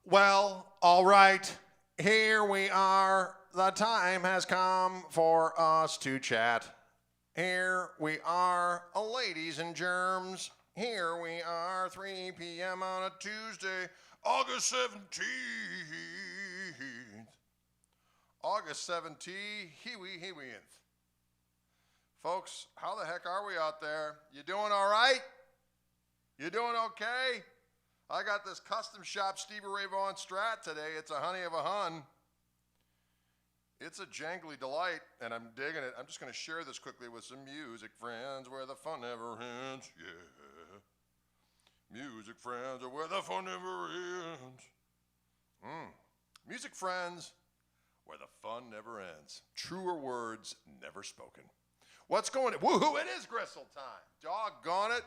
Well, all right. Here we are. The time has come for us to chat. Here we are, ladies and germs. Here we are, 3 p.m. on a Tuesday, August 17th. August 17th, Hiwi-Hiwienth. Folks, how the heck are we out there? You doing all right? You doing okay? I got this custom shop Stevie Ray Vaughan Strat today. It's a honey of a hun. It's a jangly delight, and I'm digging it. I'm just going to share this quickly with some music friends where the fun never ends. Yeah. Music friends are where the fun never ends. Music friends where the fun never ends. Truer words never spoken. What's going on? Woohoo, it is Gristle time. Doggone it.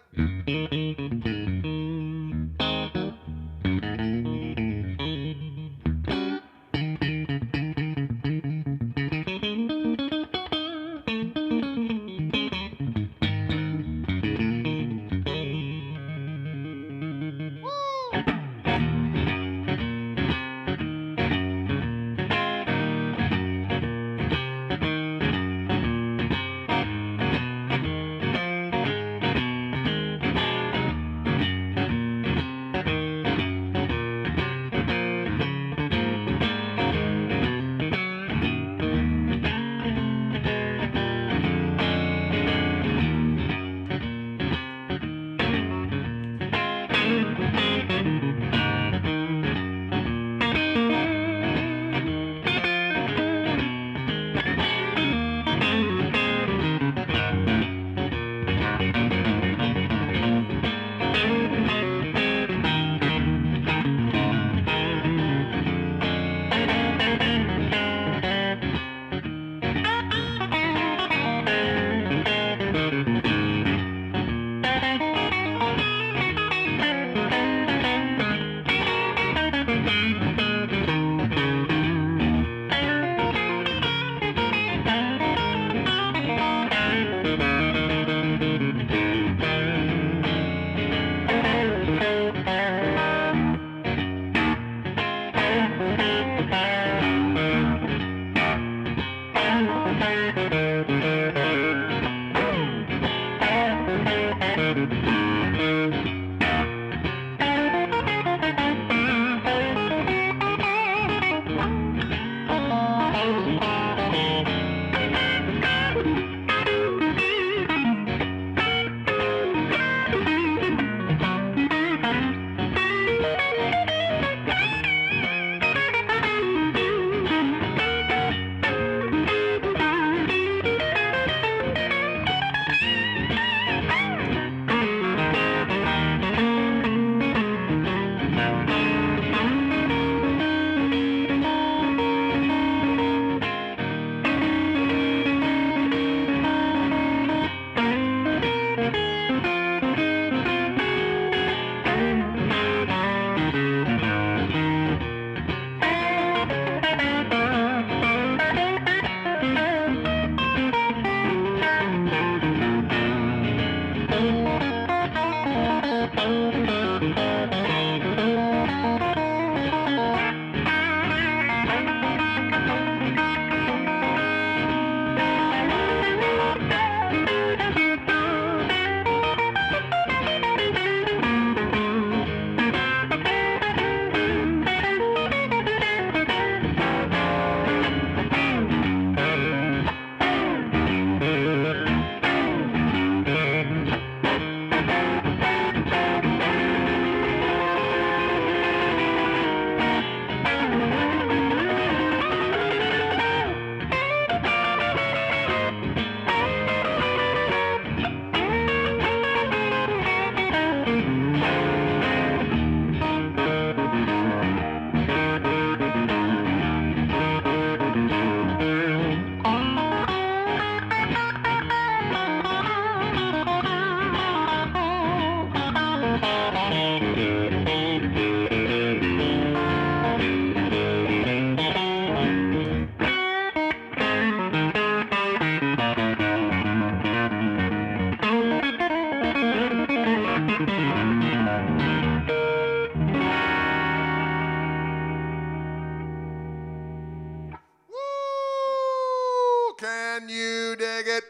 Can you dig it?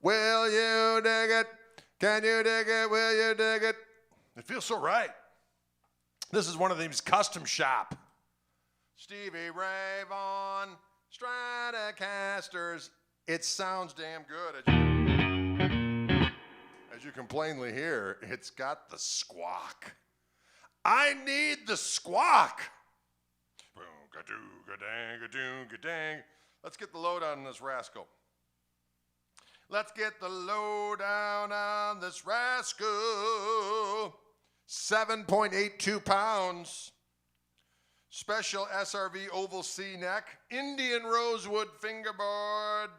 Will you dig it? Can you dig it? Will you dig it? It feels so right. This is one of these custom shop. Stevie Ray Vaughan Stratocasters. It sounds damn good. As you can plainly hear, it's got the squawk. I need the squawk. Let's get the lowdown on this rascal. Let's get the lowdown on this rascal. 7.82 pounds. Special SRV oval C neck. Indian rosewood fingerboard.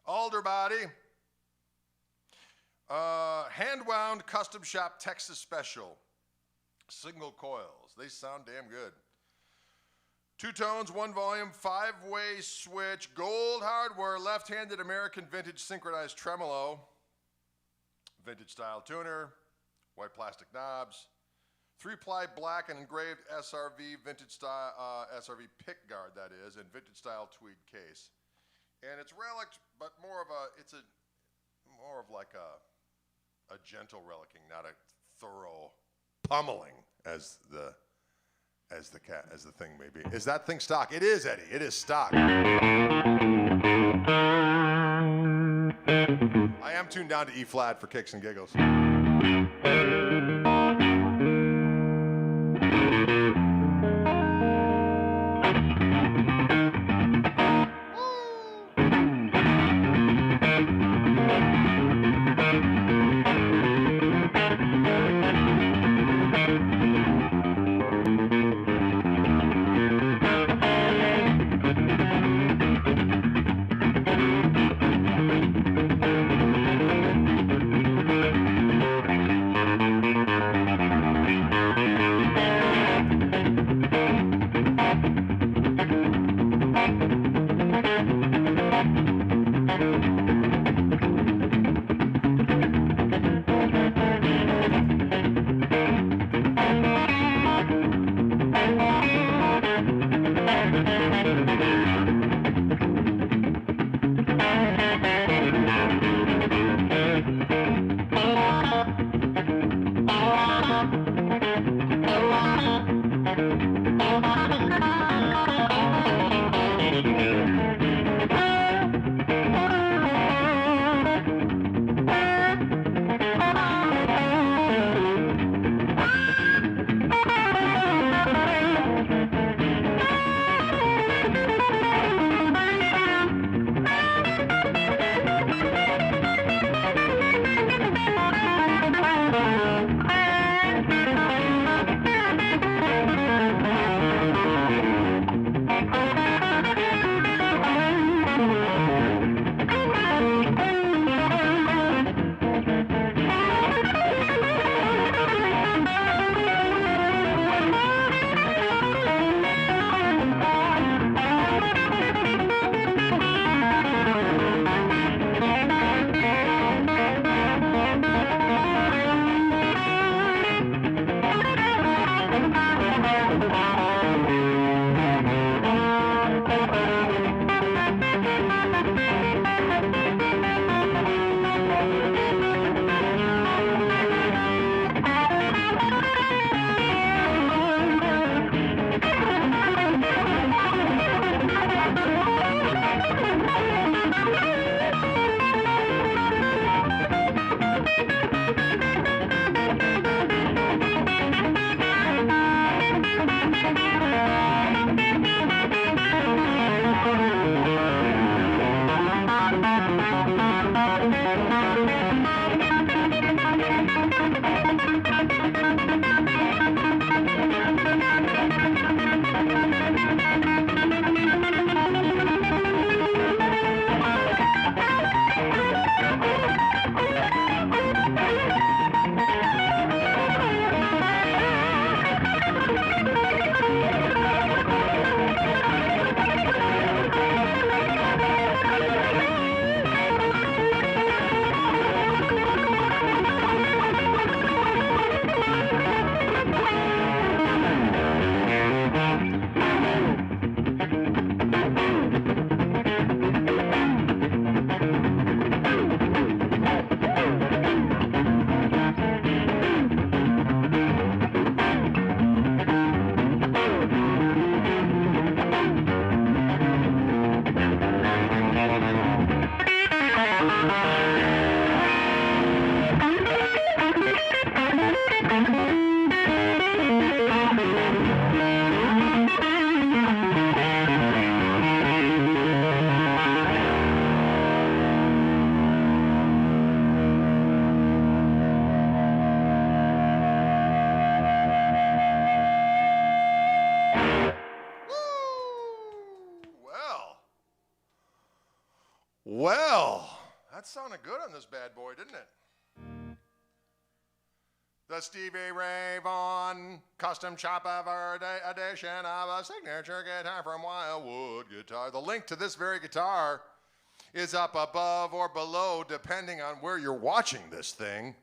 Alder body. Hand-wound custom shop Texas special. Single coils. They sound damn good. 2 tones, 1 volume, 5-way switch, gold hardware, left-handed American vintage synchronized tremolo, vintage style tuner, white plastic knobs, 3-ply black and engraved SRV vintage style SRV pick guard, that is, and vintage style tweed case. And it's relic, but more of like a gentle relicking, not a thorough pummeling as the thing may be. Is that thing stock? It is, Eddie. It is stock. I am tuned down to E flat for kicks and giggles. That sounded good on this bad boy, didn't it? The Stevie Ray Vaughan custom chop edition of a signature guitar from Wildwood Guitar. The link to this very guitar is up above or below, depending on where you're watching this thing.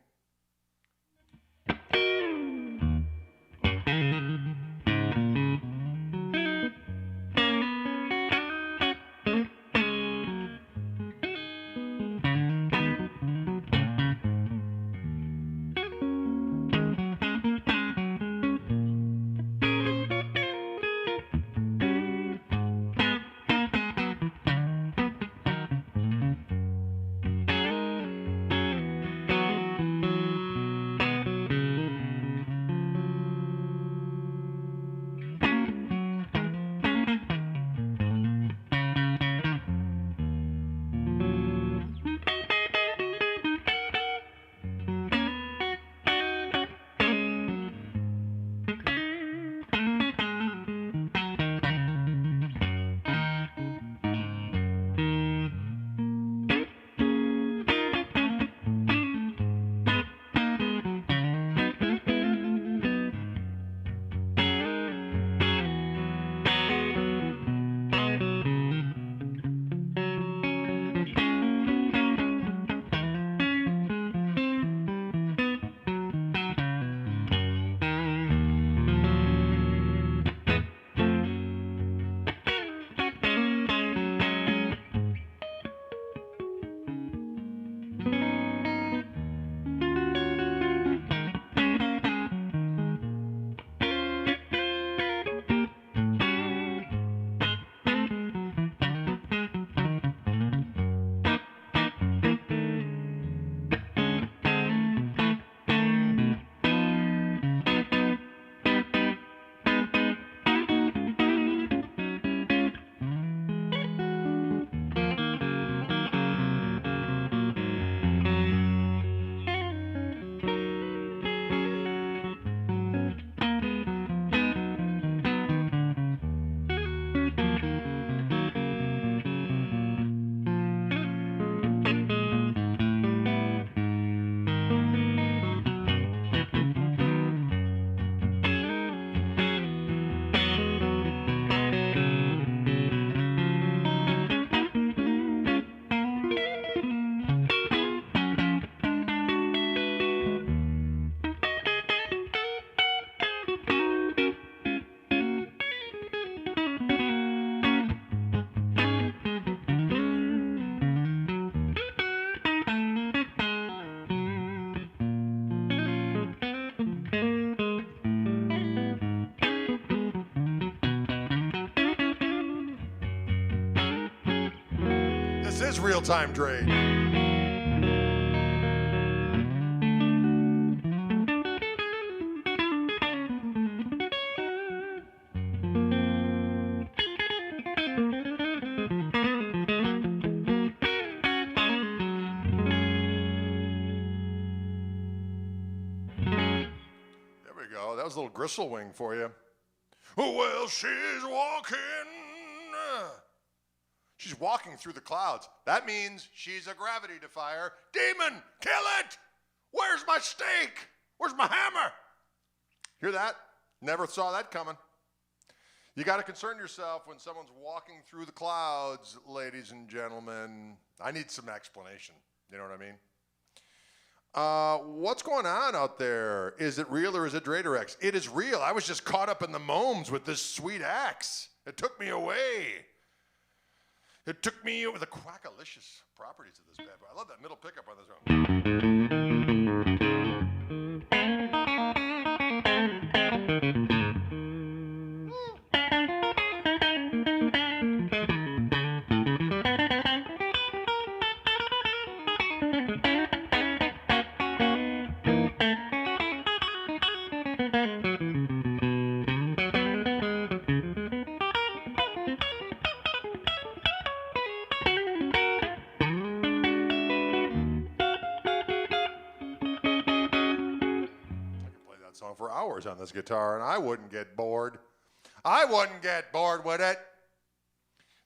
This is real-time trade. There we go. That was a little gristle wing for you. Well, she's walking. She's walking through the clouds. That means she's a gravity defier. Demon, kill it! Where's my stake? Where's my hammer? Hear that? Never saw that coming. You got to concern yourself when someone's walking through the clouds, ladies and gentlemen. I need some explanation. You know what I mean? What's going on out there? Is it real or is it Draderex? It is real. I was just caught up in the momes with this sweet axe. It took me away. It took me over the quackalicious properties of this bad boy. I love that middle pickup on this song for hours on this guitar, and I wouldn't get bored. I wouldn't get bored with it.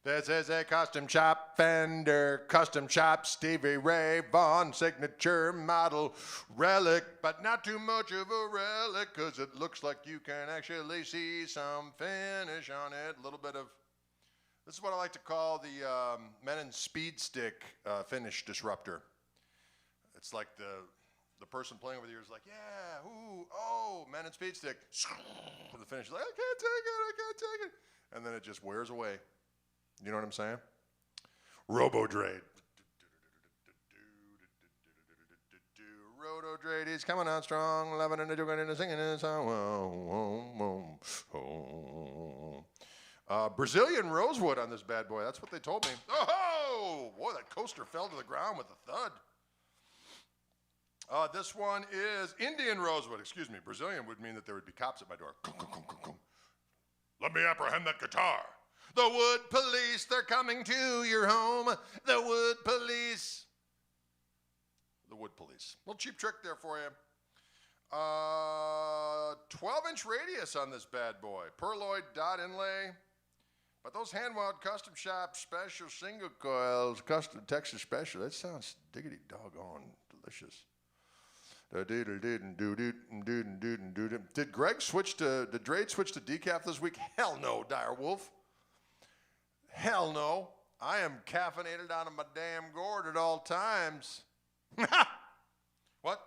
This is a custom chop Fender, custom shop, Stevie Ray Vaughan, signature model, relic, but not too much of a relic, because it looks like you can actually see some finish on it. A little bit of, this is what I like to call the Menon Speed Stick finish disruptor. It's like the person playing with you is like, yeah, ooh, oh, Menon Speed Stick. And the finish is like, I can't take it. And then it just wears away. You know what I'm saying? Robo-Drade. Roto-Drade, he's coming on strong, loving and joking and singing his song. Brazilian rosewood on this bad boy. That's what they told me. Oh, boy, that coaster fell to the ground with a thud. This one is Indian rosewood. Excuse me. Brazilian would mean that there would be cops at my door. Let me apprehend that guitar. The wood police, they're coming to your home. The wood police. The wood police. Little cheap trick there for you. 12-inch radius on this bad boy. Perloid dot inlay. But those hand-wound custom shop special single coils, custom Texas special, that sounds diggity doggone delicious. Did Greg switch to, did Drade switch to decaf this week? Hell no, Dire Wolf. Hell no. I am caffeinated out of my damn gourd at all times. What?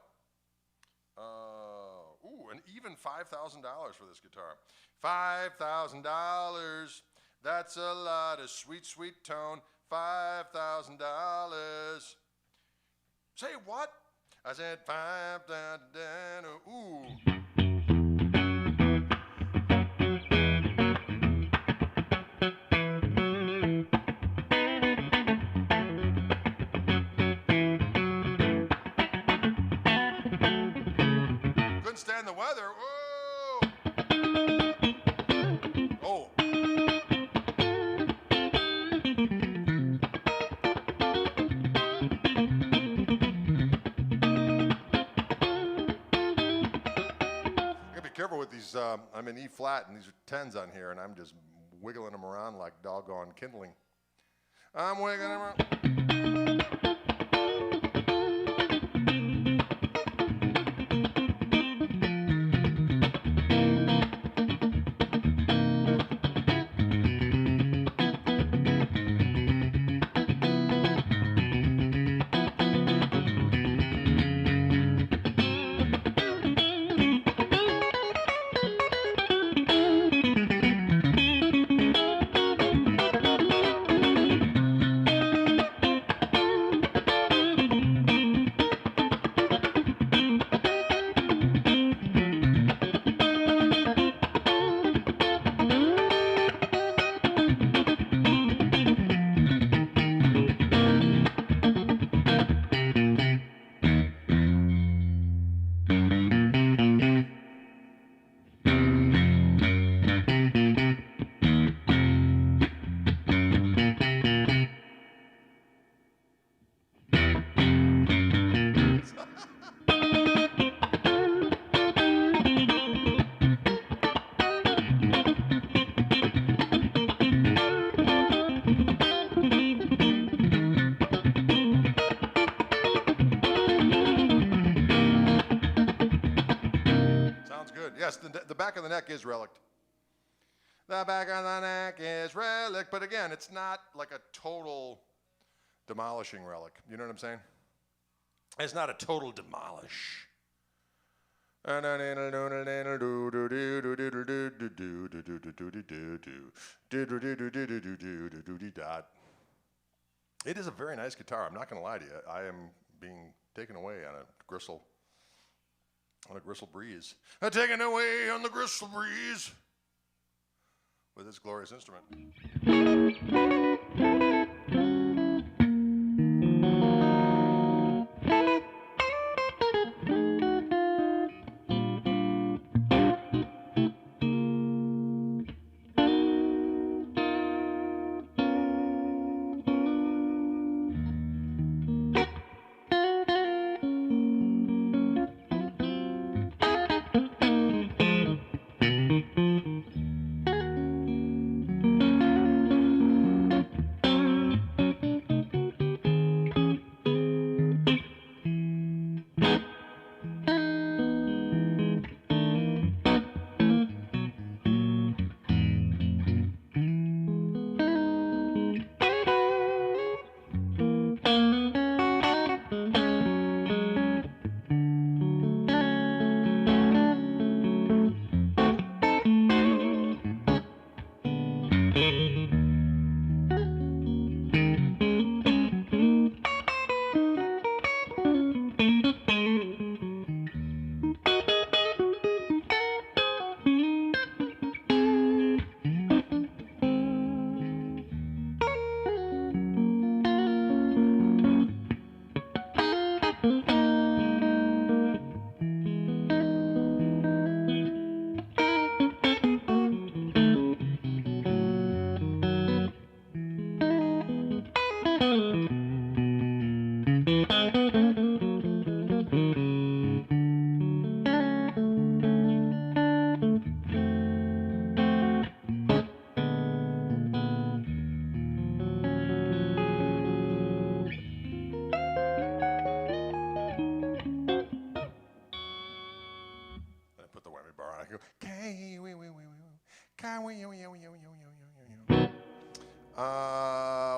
Ooh, and even $5,000 for this guitar. $5,000. That's a lot of sweet, sweet tone. $5,000. Say what? I said 5,000. Ooh. Couldn't stand the weather. Whoa. Oh. Careful with these, I'm in E flat and these are 10s on here and I'm just wiggling them around like doggone kindling. I'm wiggling them around. Yes, the back of the neck is relicked. The back of the neck is relic, but again, it's not like a total demolishing relic. You know what I'm saying? It's not a total demolish. It is a very nice guitar. I'm not going to lie to you. I am being taken away on a gristle breeze. Taken away on the gristle breeze with this glorious instrument.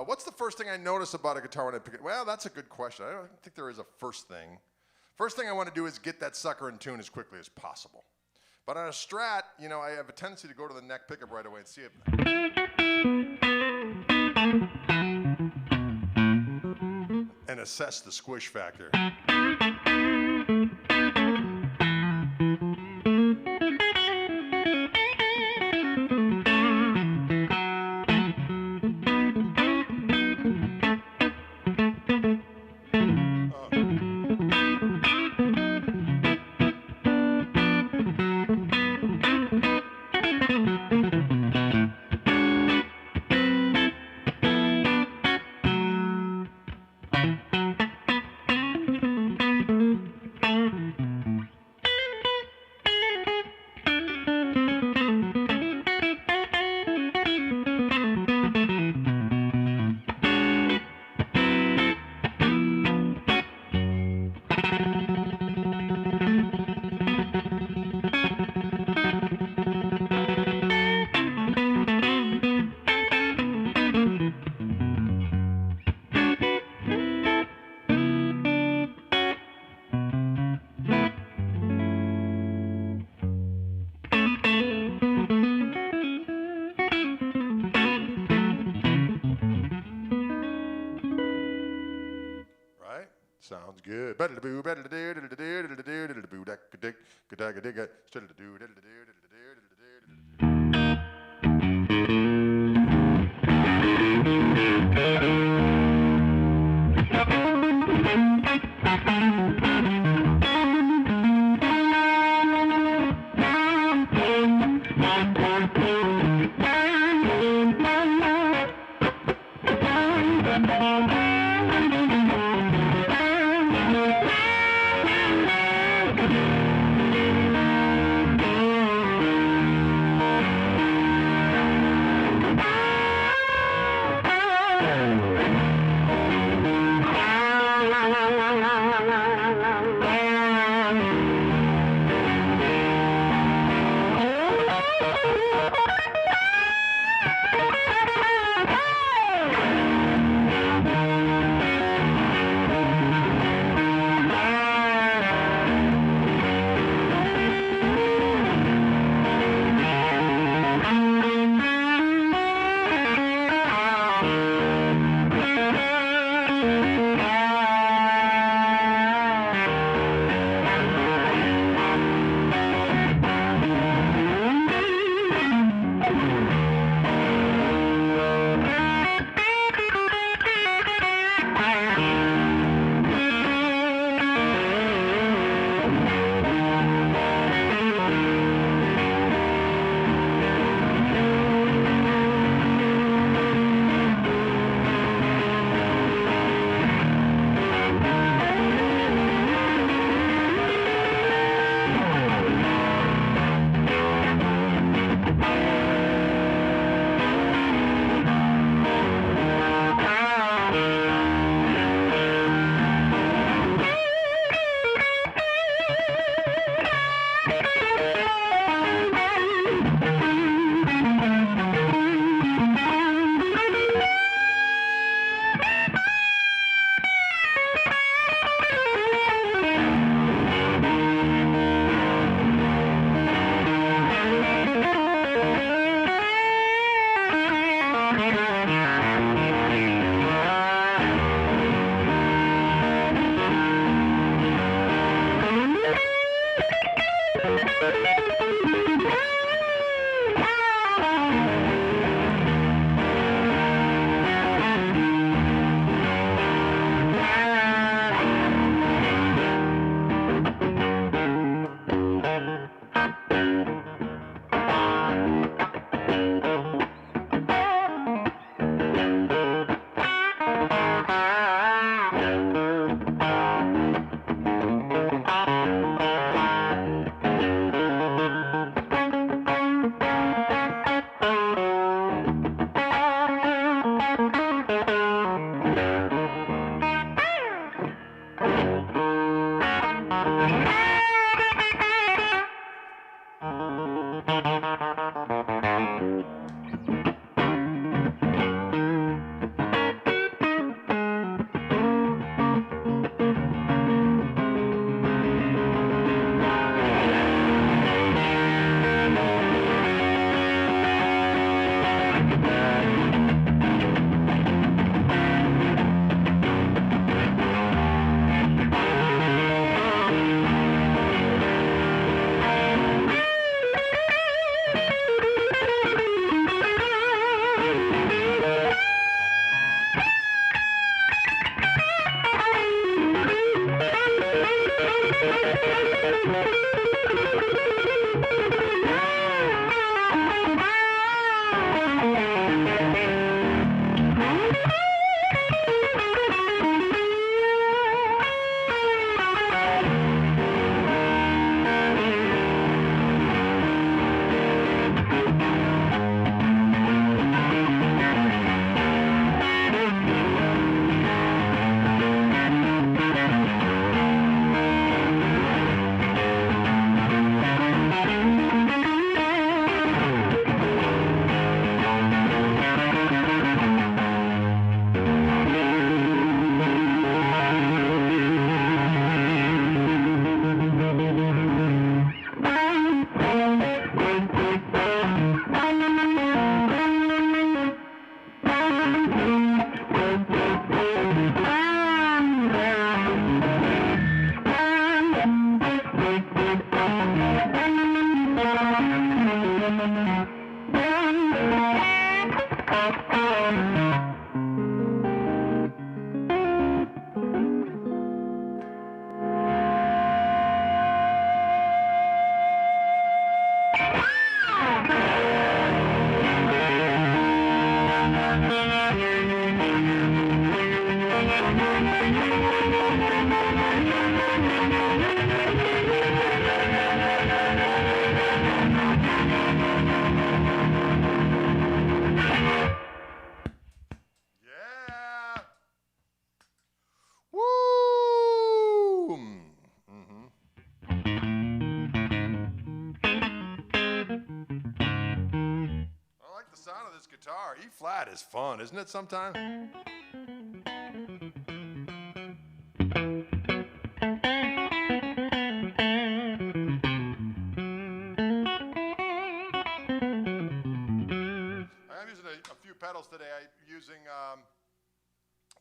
What's the first thing I notice about a guitar when I pick it? Well, that's a good question. I don't think there is a first thing. First thing I want to do is get that sucker in tune as quickly as possible. But on a Strat, you know, I have a tendency to go to the neck pickup right away and see it. And assess the squish factor. Sounds good. Guitar, E flat is fun, isn't it sometimes? I am using a few pedals today. I'm using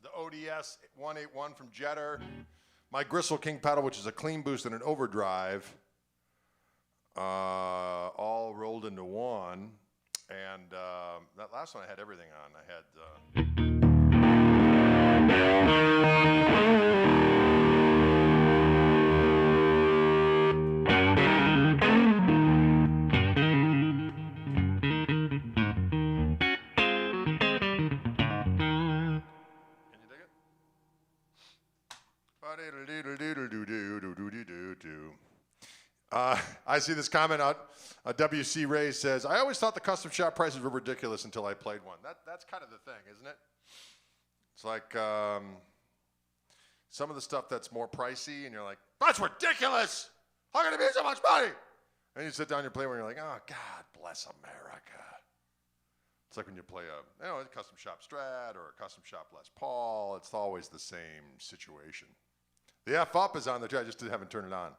the ODS 181 from Jetter, my Gristle King pedal, which is a clean boost and an overdrive, all rolled into one. And that last one I had everything on. I had Can you dig it? I see this comment out. WC Ray says, I always thought the custom shop prices were ridiculous until I played one. That's kind of the thing, isn't it? It's like some of the stuff that's more pricey, and you're like, that's ridiculous! How can it be so much money? And you sit down and you play one, and you're like, oh, God bless America. It's like when you play a custom shop Strat or a custom shop Les Paul. It's always the same situation. The F up is on there too. I just haven't turned it on.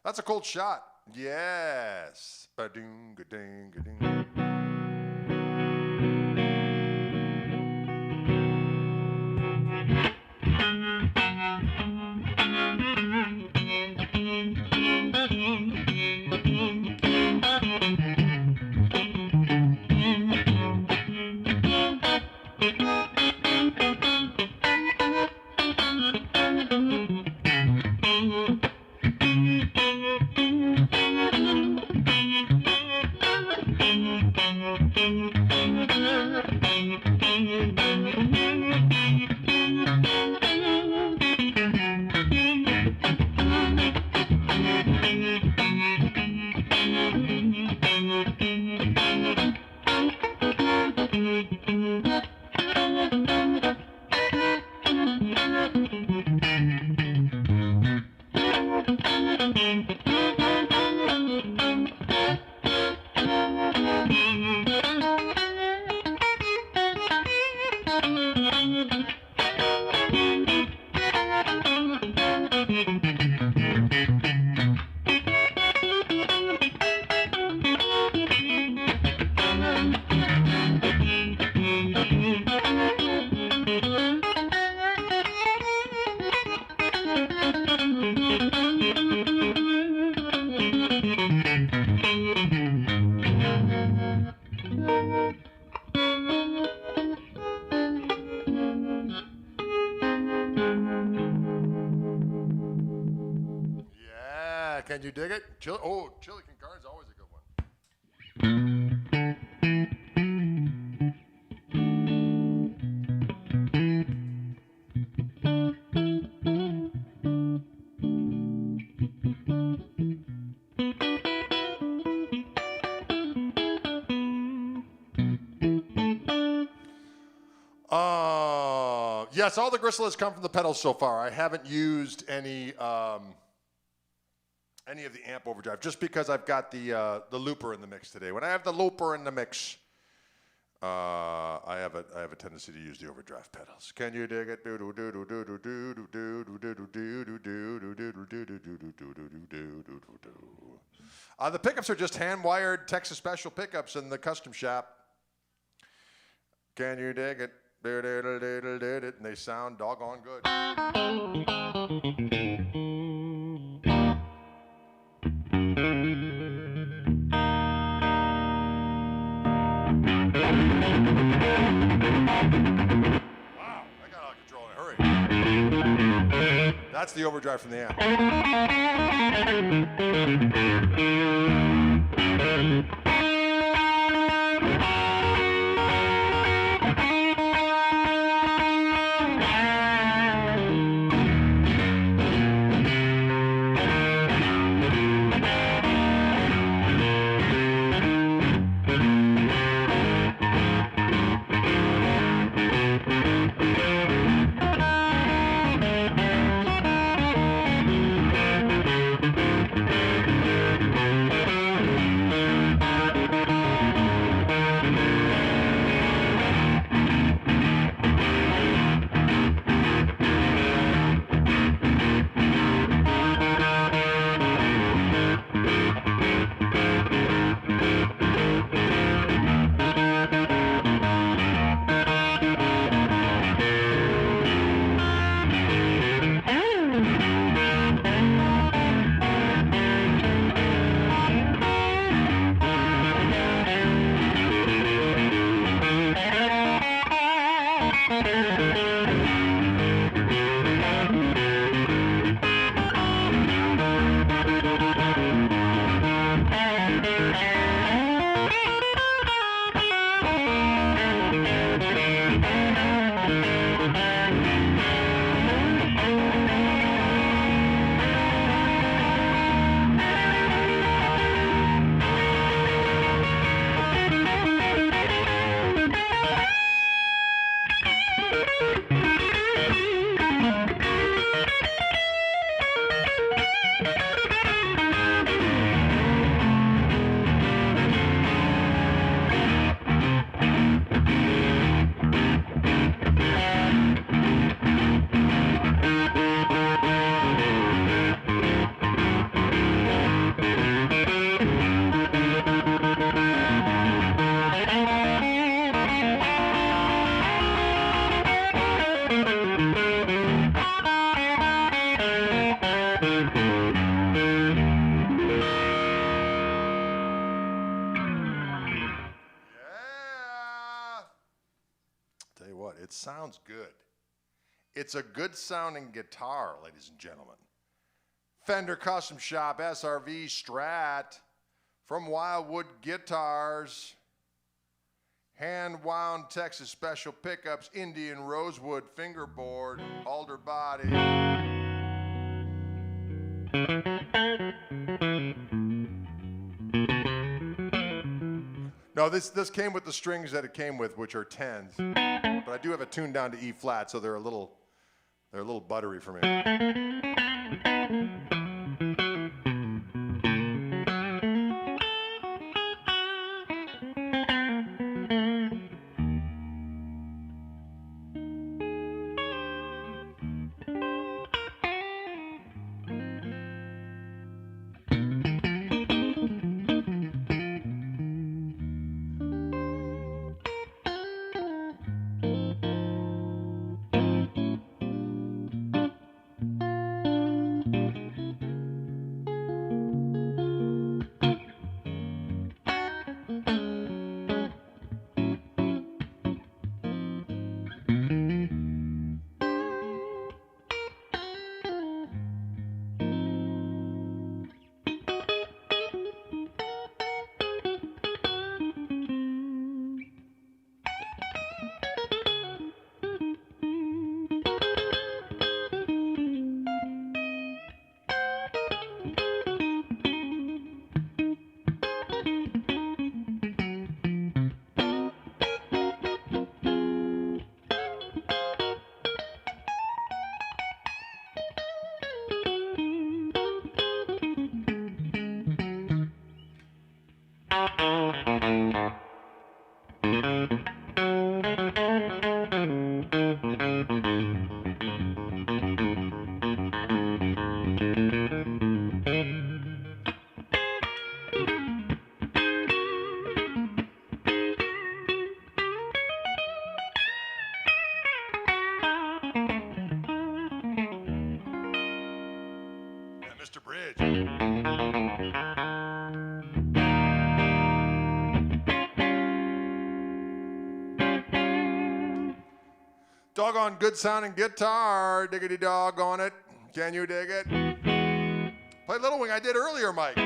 That's a cold shot. Yes. Ba-ding, ga-ding, ga-ding. Can you dig it? Chili con carne is always a good one. Yes, all the gristle has come from the pedals so far. I haven't used any of the amp overdrive, just because I've got the looper in the mix today. When I have the looper in the mix, I have a tendency to use the overdrive pedals. Can you dig it? The pickups are just hand-wired Texas Special pickups in the custom shop. Can you dig it? And they sound doggone good. Wow, that got out of control in a hurry. That's the overdrive from the amp. It sounds good. It's a good sounding guitar, ladies and gentlemen. Fender Custom Shop SRV Strat from Wildwood Guitars. Hand wound Texas Special Pickups, Indian Rosewood fingerboard, alder body. No, this came with the strings that it came with, which are 10s. But I do have it tuned down to E flat, so they're a little buttery for me. Mr. Bridge. Doggone good sounding guitar. Diggity dog on it. Can you dig it? Play Little Wing I did earlier, Mike.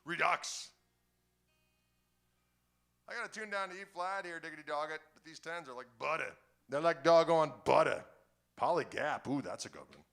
Redux. I got to tune down to E flat here, diggity dog it. But these 10s are like butter. They're like doggone butter. Poly Gap, ooh, that's a good one.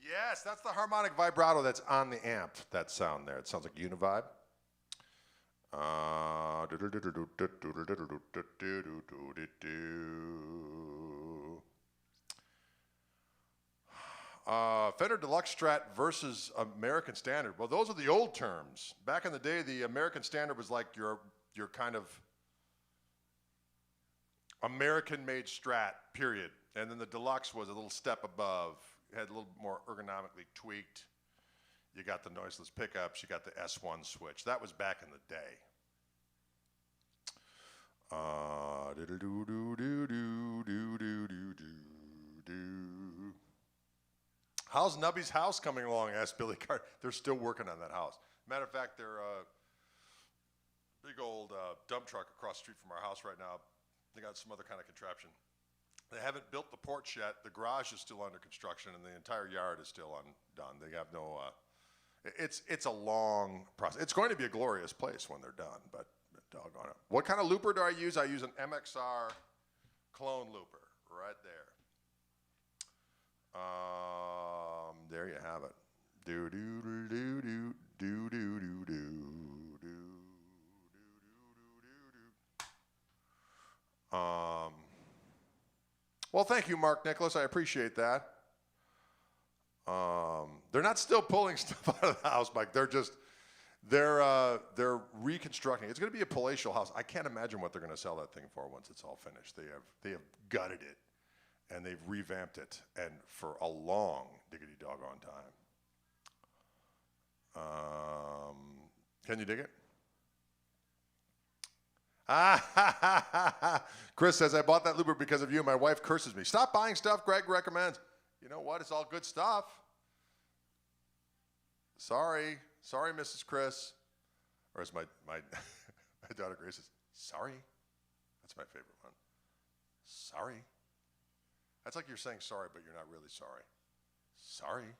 Yes, that's the harmonic vibrato that's on the amp, that sound there. It sounds like Univibe. Fender Deluxe Strat versus American Standard. Well, those are the old terms. Back in the day, the American Standard was like your kind of American-made Strat, period. And then the Deluxe was a little step above. It had a little more ergonomically tweaked. You got the noiseless pickups. You got the S1 switch. That was back in the day. How's Nubby's house coming along? Asked Billy Cart. They're still working on that house. Matter of fact, they're big old dump truck across the street from our house right now. They got some other kind of contraption. They haven't built the porch yet. The garage is still under construction, and the entire yard is still undone. They have no. It's a long process. It's going to be a glorious place when they're done, but Doggone it. What kind of looper do I use? I use an MXR clone looper right there. There you have it. Do do do do do do do do do do do. Well, thank you, Mark Nicholas. I appreciate that. They're not still pulling stuff out of the house, Mike. They're reconstructing. It's going to be a palatial house. I can't imagine what they're going to sell that thing for once it's all finished. They have gutted it, and they've revamped it, and for a long diggity doggone time. Can you dig it? Chris says, I bought that looper because of you. My wife curses me. Stop buying stuff Greg recommends. You know what? It's all good stuff. Sorry, Mrs. Chris. Or as my daughter Grace says, sorry. That's my favorite one. Sorry. That's like you're saying sorry, but you're not really sorry. Sorry.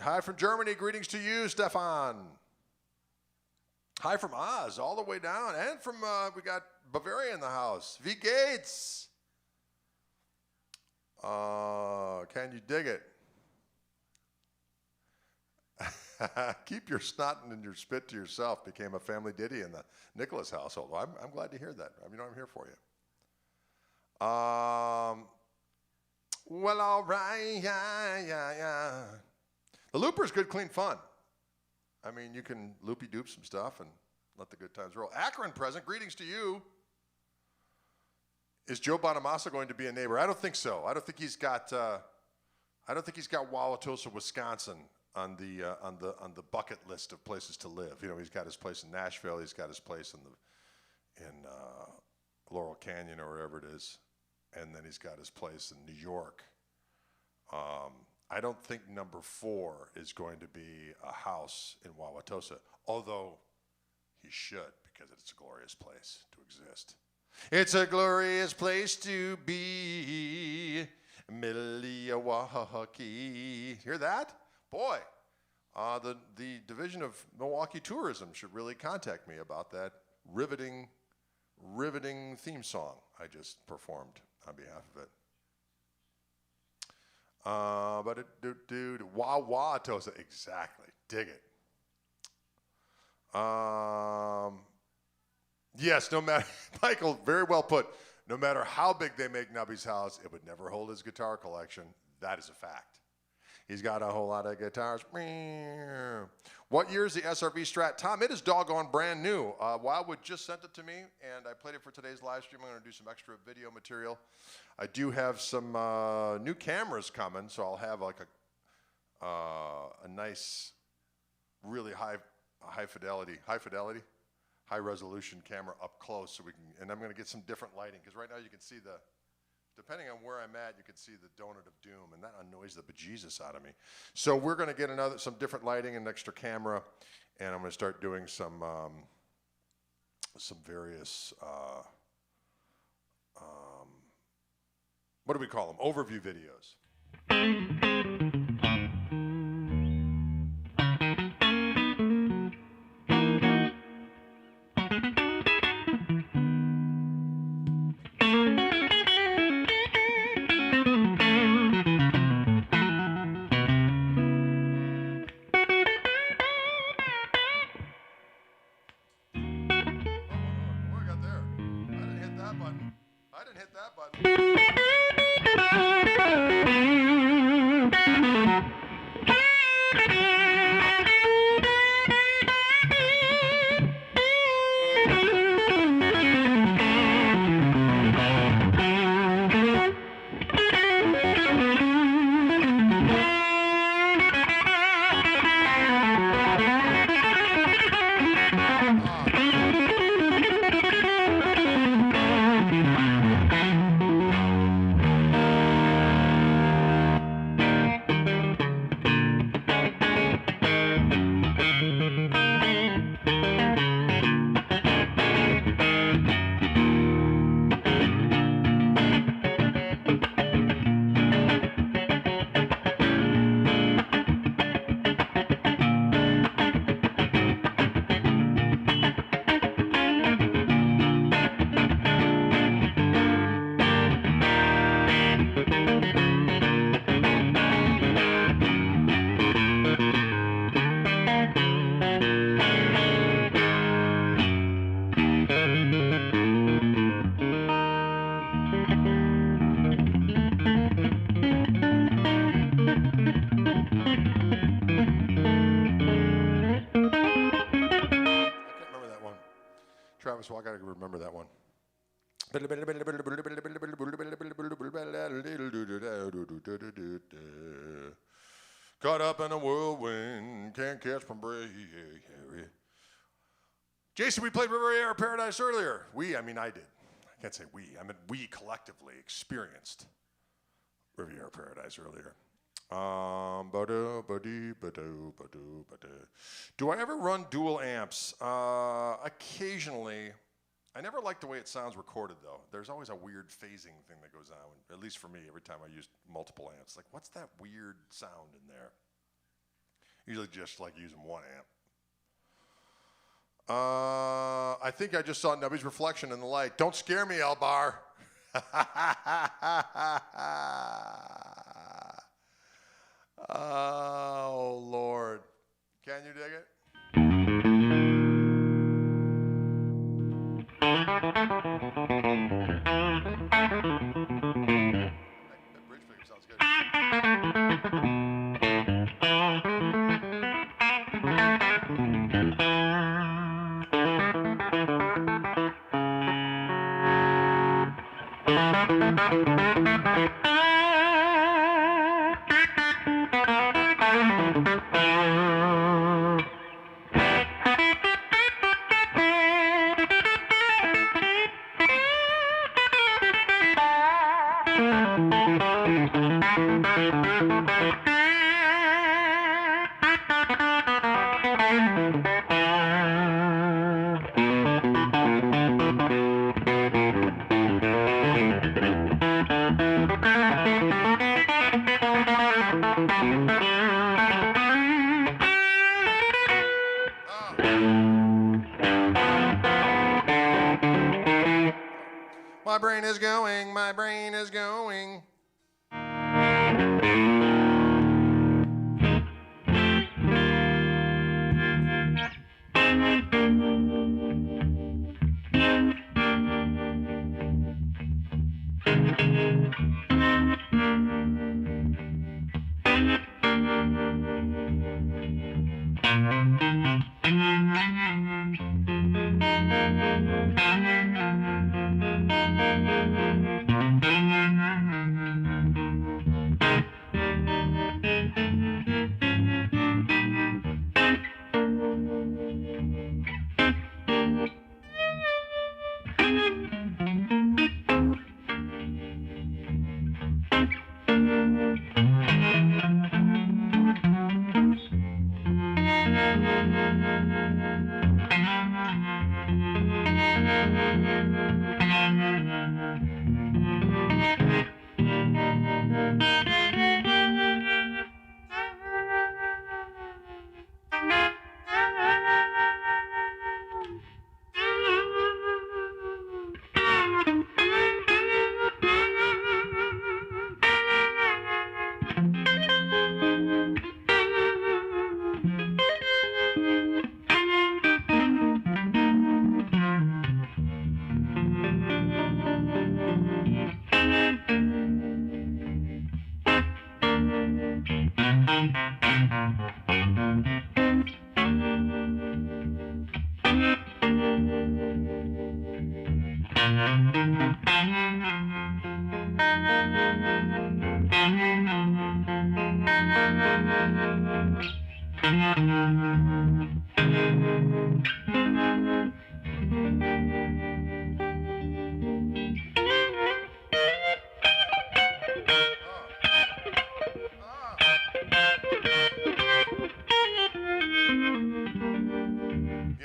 Hi from Germany. Greetings to you, Stefan. Hi from Oz, all the way down. And from, we got Bavaria in the house. V. Gates. Can you dig it? Keep your snot and your spit to yourself became a family ditty in the Nicholas household. Well, I'm glad to hear that. I mean, I'm here for you. Well, all right, yeah. The looper's good, clean fun. I mean, you can loopy-doop some stuff and let the good times roll. Akron present, greetings to you. Is Joe Bonamassa going to be a neighbor? I don't think so. I don't think he's got Wauwatosa, Wisconsin on the bucket list of places to live. You know, he's got his place in Nashville. He's got his place in Laurel Canyon or wherever it is, and then he's got his place in New York. I don't think number 4 is going to be a house in Wauwatosa, although he should, because it's a glorious place to exist. It's a glorious place to be, Milwaukee. Hear that? Boy, the Division of Milwaukee Tourism should really contact me about that riveting theme song I just performed on behalf of it. Wauwatosa, exactly. Dig it. Yes, no matter, Michael, very well put. No matter how big they make Nubby's house, it would never hold his guitar collection. That is a fact. He's got a whole lot of guitars. What year is the SRV Strat? Tom, it is doggone brand new. Wildwood just sent it to me, and I played it for today's live stream. I'm going to do some extra video material. I do have some new cameras coming, so I'll have like a nice, really high resolution camera up close, so we can. And I'm going to get some different lighting, because right now you can see depending on where I'm at, you can see the donut of doom, and that annoys the bejesus out of me. So we're going to get some different lighting and extra camera, and I'm going to start doing some various, what do we call them? Overview videos. so I got to remember that one. Caught up in a whirlwind, can't catch my breath. Jason, we played Riviera Paradise earlier. I mean I did. I can't say we. I mean we collectively experienced Riviera Paradise earlier. Do I ever run dual amps? Occasionally. I never liked the way it sounds recorded, though. There's always a weird phasing thing that goes on, at least for me, every time I use multiple amps. Like, what's that weird sound in there? Usually just like using one amp. I think I just saw Nubby's reflection in the light. Don't scare me, Elbar. Oh, Lord. Can you dig it? That bridge figure sounds good. My brain is going, my brain is going.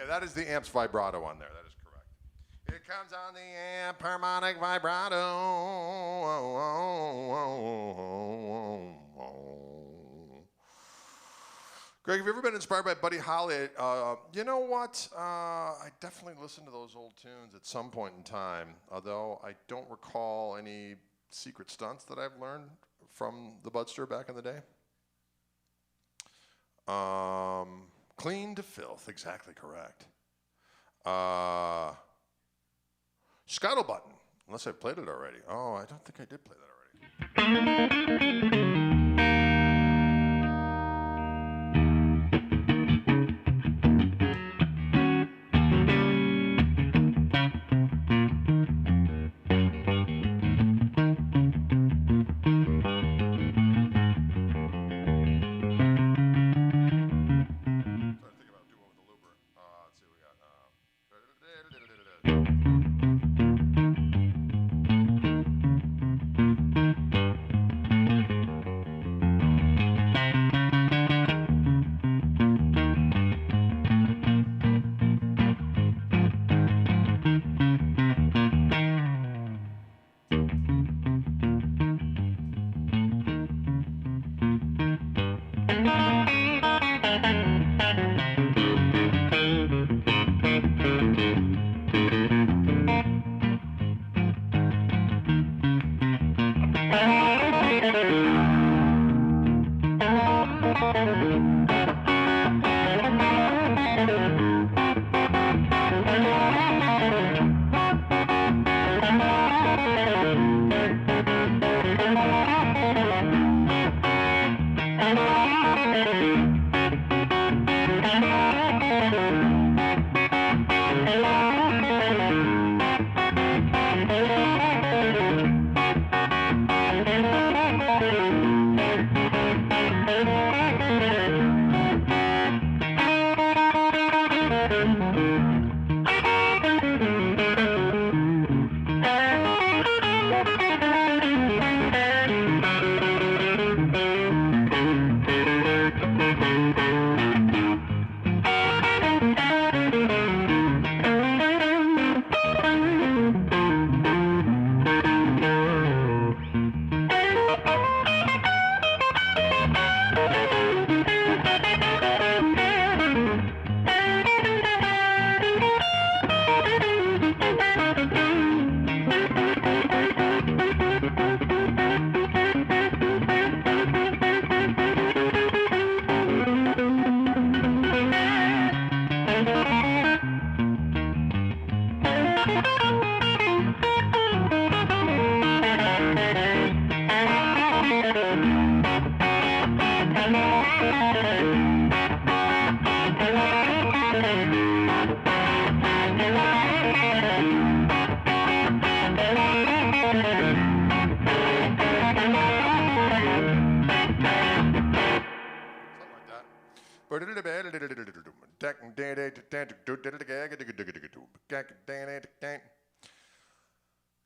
That is the amp's vibrato on there. That is correct. It comes on the amp harmonic vibrato. Greg, have you ever been inspired by Buddy Holly? You know what? I definitely listened to those old tunes at some point in time, although I don't recall any secret stunts that I've learned from the Budster back in the day. Clean to filth, exactly correct. Scuttlebutton, unless I played it already. Oh, I don't think I did play that already.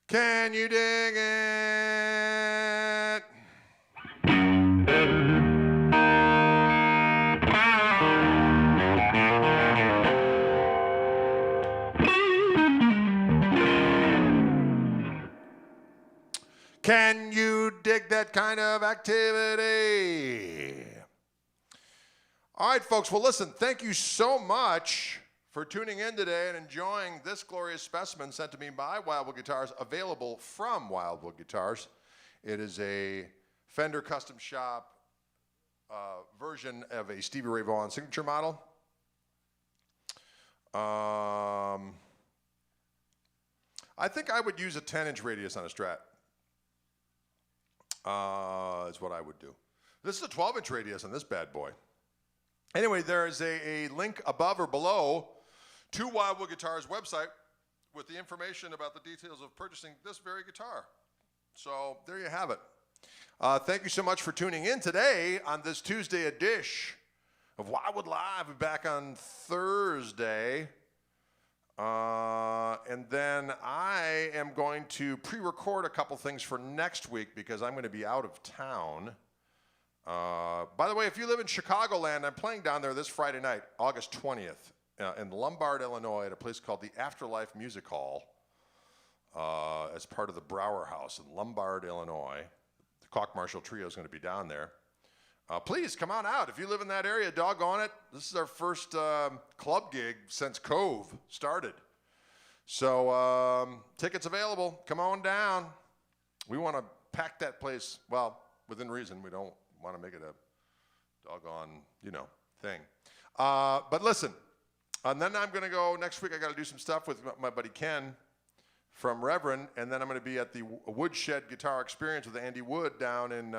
Can you dig it? Can you dig that kind of activity? All right, folks. Well, listen, thank you so much for tuning in today and enjoying this glorious specimen sent to me by Wildwood Guitars, available from Wildwood Guitars. It is a Fender Custom Shop version of a Stevie Ray Vaughan signature model. I think I would use a 10-inch radius on a Strat. Is what I would do. This is a 12-inch radius on this bad boy. Anyway, there is a link above or below to Wildwood Guitars' website with the information about the details of purchasing this very guitar. So there you have it. Thank you so much for tuning in today on this Tuesday edition of Wildwood Live. We'll be back on Thursday. And then I am going to pre-record a couple things for next week because I'm going to be out of town. By the way, if you live in Chicagoland, I'm playing down there this Friday night, August 20th, in Lombard, Illinois, at a place called the Afterlife Music Hall, as part of the Brower House in Lombard, Illinois. The Koch Marshall Trio is going to be down there. Please come on out. If you live in that area, doggone it. This is our first club gig since Cove started. So tickets available. Come on down. We want to pack that place, well, within reason. We don't want to make it a doggone, thing. But listen, and then I'm going to go next week. I got to do some stuff with my buddy Ken from Reverend, and then I'm going to be at the Woodshed Guitar Experience with Andy Wood down in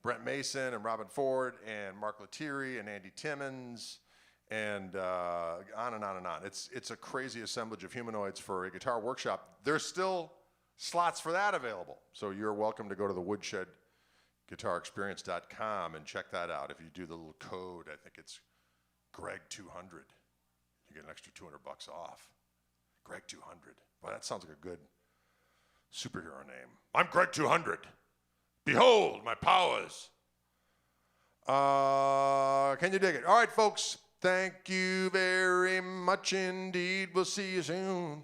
Brent Mason and Robin Ford and Mark Lettieri and Andy Timmons and on and on and on. It's a crazy assemblage of humanoids for a guitar workshop. There's still slots for that available. So you're welcome to go to the woodshedguitarexperience.com and check that out. If you do the little code, I think it's Greg200. You get an extra $200 off. Greg200. Boy, that sounds like a good superhero name. I'm Greg200. Behold my powers. Can you dig it? All right, folks. Thank you very much indeed. We'll see you soon.